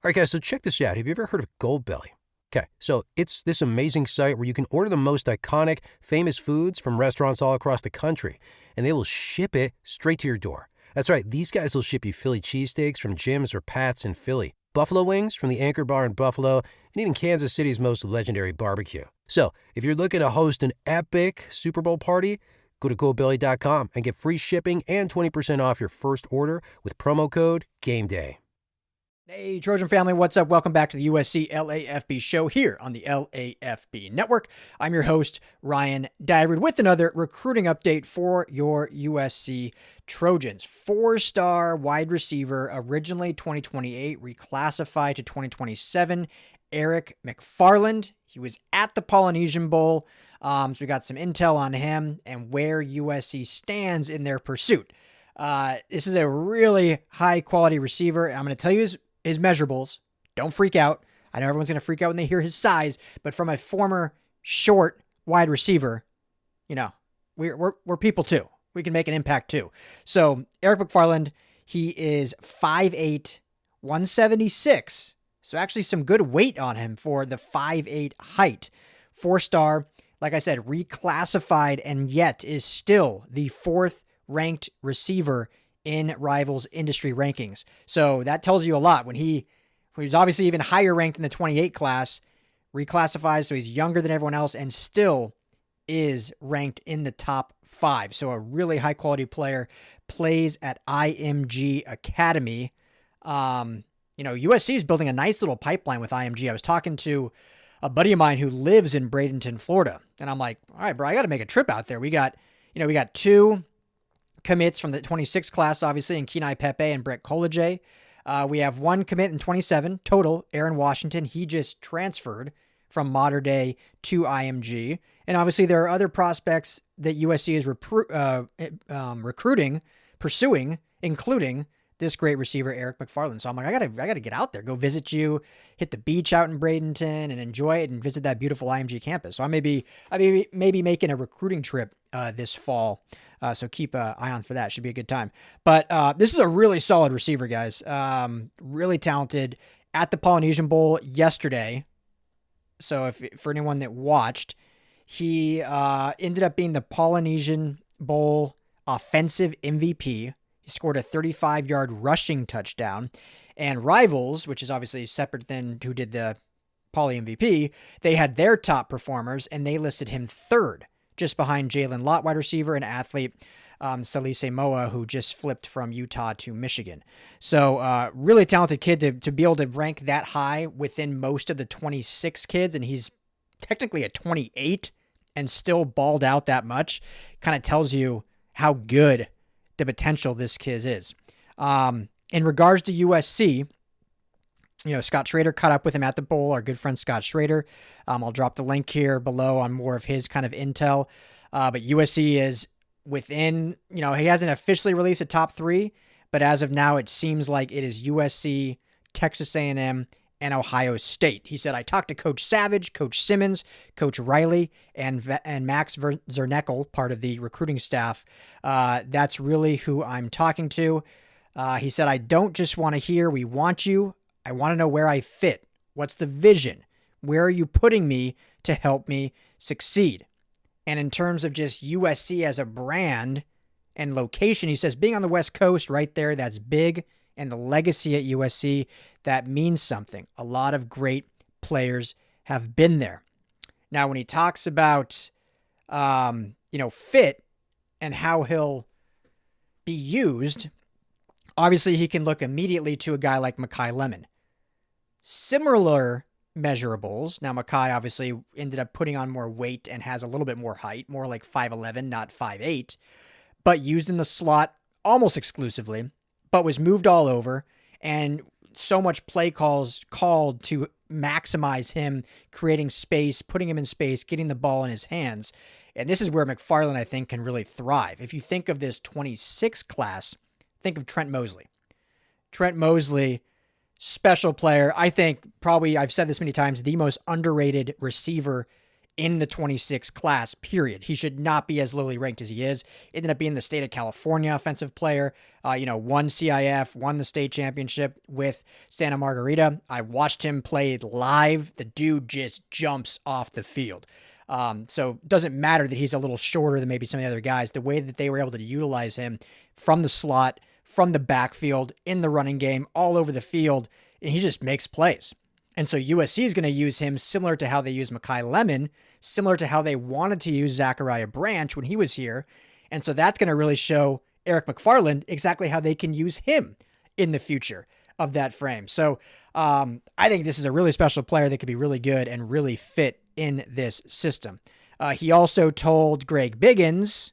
All right, guys, so check this out. Have you ever heard of Goldbelly? Okay, so it's this amazing site where you can order the most iconic, famous foods from restaurants all across the country, and they will ship it straight to your door. That's right, these guys will ship you Philly cheesesteaks from Jim's or Pat's in Philly, buffalo wings from the Anchor Bar in Buffalo, and even Kansas City's most legendary barbecue. So, if you're looking to host an epic Super Bowl party, go to goldbelly.com and get free shipping and 20% off your first order with promo code GAMEDAY. Hey, Trojan family, what's up? Welcome back to the USC LAFB show here on the LAFB network. I'm your host, Ryan Dyrud, with another recruiting update for your USC Trojans. 4-star wide receiver, originally 2028, reclassified to 2027, Eric McFarland. He was at the Polynesian Bowl, so we got some intel on him and where USC stands in their pursuit. This is a really high-quality receiver. I'm going to tell you his measurables. Don't freak out. I know everyone's going to freak out when they hear his size, but from a former short wide receiver, you know, we're people too. We can make an impact too. So Eric McFarland, he is 5'8", 176. So actually some good weight on him for the 5'8" height. 4-star, like I said, reclassified, and yet is still the 4th ranked receiver in Rivals industry rankings. So that tells you a lot. When he was obviously even higher ranked in the 28 class, reclassifies, so he's younger than everyone else and still is ranked in the top 5. So a really high quality player, plays at IMG Academy. USC is building a nice little pipeline with IMG. I was talking to a buddy of mine who lives in Bradenton, Florida, and I'm like, all right, bro, I got to make a trip out there. We got 2 commits from the 26 class, obviously, in Kenai Pepe and Brett Koleje. We have 1 commit in 27 total, Aaryn Washington. He just transferred from Mater Dei to IMG. And obviously there are other prospects that USC is recruiting, pursuing, including this great receiver, Eric McFarland. So I'm like, I gotta get out there, go visit you, hit the beach out in Bradenton and enjoy it and visit that beautiful IMG campus. So I may be making a recruiting trip this fall. So keep an eye on for that. Should be a good time. But this is a really solid receiver, guys. Really talented at the Polynesian Bowl yesterday. So for anyone that watched, he ended up being the Polynesian Bowl offensive MVP. He scored a 35-yard rushing touchdown. And Rivals, which is obviously separate than who did the Poly MVP, they had their top performers, and they listed him 3rd, just behind Jalen Lott, wide receiver, and athlete Salise Moa, who just flipped from Utah to Michigan. So really talented kid to be able to rank that high within most of the 26 kids, and he's technically a 28 and still balled out that much. Kind of tells you how good the potential this kid is. In regards to USC, Scott Schrader caught up with him at the bowl, our good friend Scott Schrader. I'll drop the link here below on more of his kind of intel. But USC is within, he hasn't officially released a top 3, but as of now, it seems like it is USC, Texas A&M, and Ohio State. He said, I talked to Coach Savage, Coach Simmons, Coach Riley, and Max Zerneckel, part of the recruiting staff. That's really who I'm talking to. He said, I don't just want to hear, we want you. I want to know where I fit. What's the vision? Where are you putting me to help me succeed? And in terms of just USC as a brand and location, he says being on the West Coast right there, that's big. And the legacy at USC, that means something. A lot of great players have been there. Now, when he talks about, fit and how he'll be used, obviously he can look immediately to a guy like Makai Lemon. Similar measurables. Now, Makai obviously ended up putting on more weight and has a little bit more height, more like 5'11", not 5'8", but used in the slot almost exclusively, but was moved all over, and so much play calls called to maximize him, creating space, putting him in space, getting the ball in his hands. And this is where McFarland, I think, can really thrive. If you think of this 26 class, think of Trent Mosley. Trent Mosley, special player. I think probably, I've said this many times, the most underrated receiver in the 26 class, period. He should not be as lowly ranked as he is. Ended up being the state of California offensive player, won CIF, won the state championship with Santa Margarita. I watched him play live. The dude just jumps off the field. So it doesn't matter that he's a little shorter than maybe some of the other guys. The way that they were able to utilize him from the slot, from the backfield, in the running game, all over the field, and he just makes plays. And so USC is going to use him similar to how they use Mekhi Lemon, similar to how they wanted to use Zachariah Branch when he was here. And so that's going to really show Eric McFarland exactly how they can use him in the future of that frame. So I think this is a really special player that could be really good and really fit in this system. He also told Greg Biggins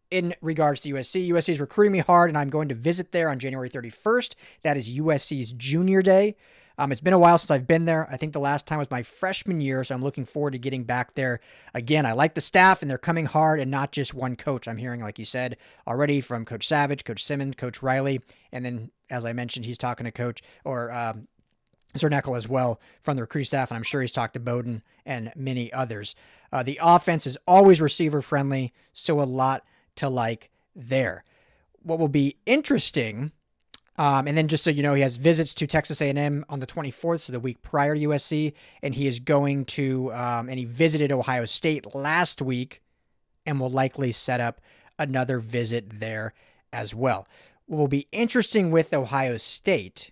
in regards to USC, USC is recruiting me hard and I'm going to visit there on January 31st. That is USC's junior day. It's been a while since I've been there. I think the last time was my freshman year, so I'm looking forward to getting back there again. I like the staff, and they're coming hard, and not just one coach. I'm hearing, like you said, already from Coach Savage, Coach Simmons, Coach Riley, and then, as I mentioned, he's talking to Coach Zernekel as well from the recruiting staff, and I'm sure he's talked to Bowden and many others. The offense is always receiver-friendly, so a lot to like there. What will be interesting... and then just so you know, he has visits to Texas A&M on the 24th, so the week prior to USC, and he is going to, and he visited Ohio State last week and will likely set up another visit there as well. What will be interesting with Ohio State,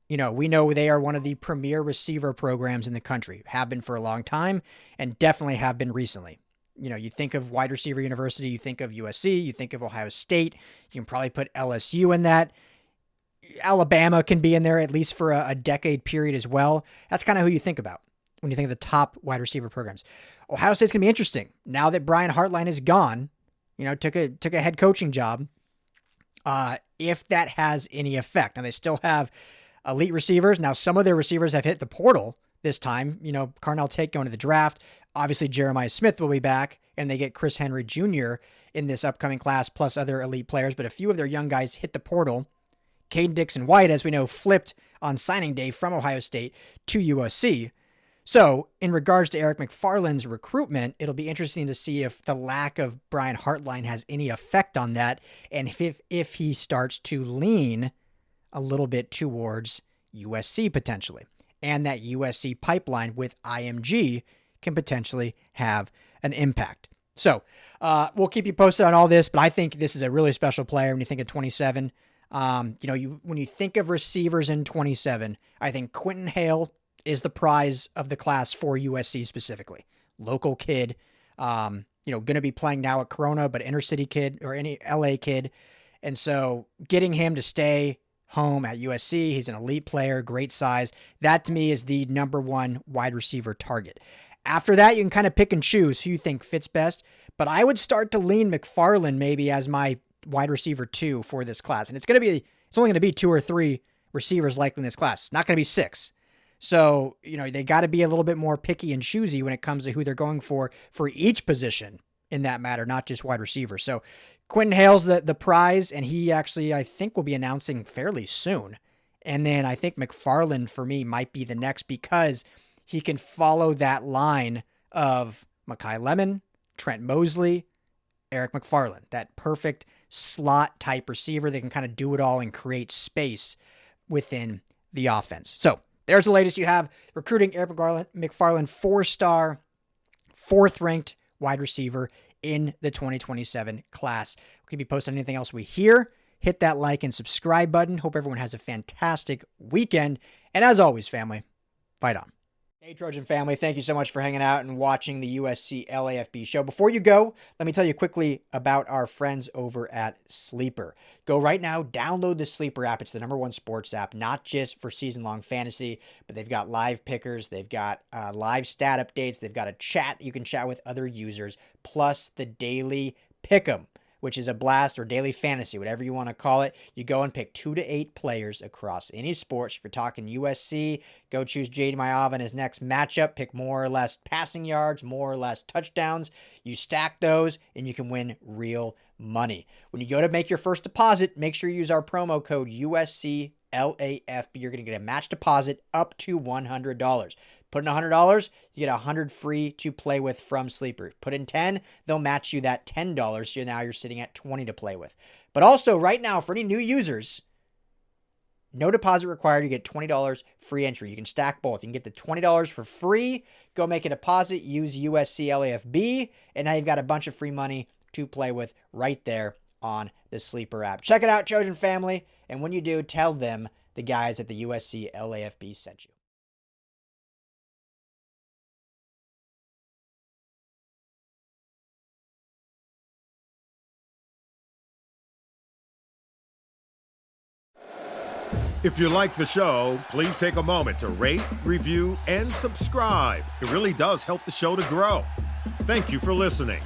we know they are one of the premier receiver programs in the country, have been for a long time, and definitely have been recently. You think of wide receiver university, you think of USC, you think of Ohio State, you can probably put LSU in that. Alabama can be in there at least for a decade period as well. That's kind of who you think about when you think of the top wide receiver programs. Ohio State's going to be interesting. Now that Brian Hartline is gone, took a head coaching job, if that has any effect. Now they still have elite receivers. Now some of their receivers have hit the portal this time. Carnell Tate going to the draft. Obviously Jeremiah Smith will be back, and they get Chris Henry Jr. in this upcoming class, plus other elite players. But a few of their young guys hit the portal. Caden Dixon-White, as we know, flipped on signing day from Ohio State to USC. So in regards to Eric McFarland's recruitment, it'll be interesting to see if the lack of Brian Hartline has any effect on that, and if he starts to lean a little bit towards USC potentially, and that USC pipeline with IMG can potentially have an impact. So we'll keep you posted on all this, but I think this is a really special player when you think of 27. When you think of receivers in 27, I think Quentin Hale is the prize of the class for USC specifically. Local kid, going to be playing now at Corona, but inner city kid or any LA kid. And so getting him to stay home at USC, he's an elite player, great size. That to me is the number one wide receiver target. After that, you can kind of pick and choose who you think fits best, but I would start to lean McFarland maybe as my wide receiver 2 for this class. And it's only going to be 2 or 3 receivers likely in this class. It's not going to be 6. So, they got to be a little bit more picky and choosy when it comes to who they're going for each position in that matter, not just wide receiver. So Quentin Hale's the prize, and he actually, I think, will be announcing fairly soon. And then I think McFarland for me might be the next because he can follow that line of Mekhi Lemon, Trent Mosley, Eric McFarland, that perfect slot type receiver that can kind of do it all and create space within the offense. So there's the latest you have. Recruiting Eric McFarland, 4-star, 4th ranked wide receiver in the 2027 class. We'll keep you posted on anything else we hear. Hit that like and subscribe button. Hope everyone has a fantastic weekend. And as always, family, fight on. Hey, Trojan family, thank you so much for hanging out and watching the USC LAFB show. Before you go, let me tell you quickly about our friends over at Sleeper. Go right now, download the Sleeper app. It's the #1 sports app, not just for season-long fantasy, but they've got live pickers, they've got live stat updates, they've got a chat that you can chat with other users, plus the daily pick'em, which is a blast, or daily fantasy, whatever you want to call it. You go and pick 2 to 8 players across any sports. If you're talking USC, go choose Jade Mayava in his next matchup. Pick more or less passing yards, more or less touchdowns. You stack those, and you can win real money. When you go to make your first deposit, make sure you use our promo code USC LAFB. You're going to get a match deposit up to $100. Put in $100, you get $100 free to play with from Sleeper. Put in 10, they'll match you that $10. So now you're sitting at 20 to play with. But also right now, for any new users, no deposit required. You get $20 free entry. You can stack both. You can get the $20 for free. Go make a deposit. Use USC LAFB. And now you've got a bunch of free money to play with right there on the Sleeper app. Check it out, Trojan family. And when you do, tell them the guys at the USC LAFB sent you. If you like the show, please take a moment to rate, review, and subscribe. It really does help the show to grow. Thank you for listening.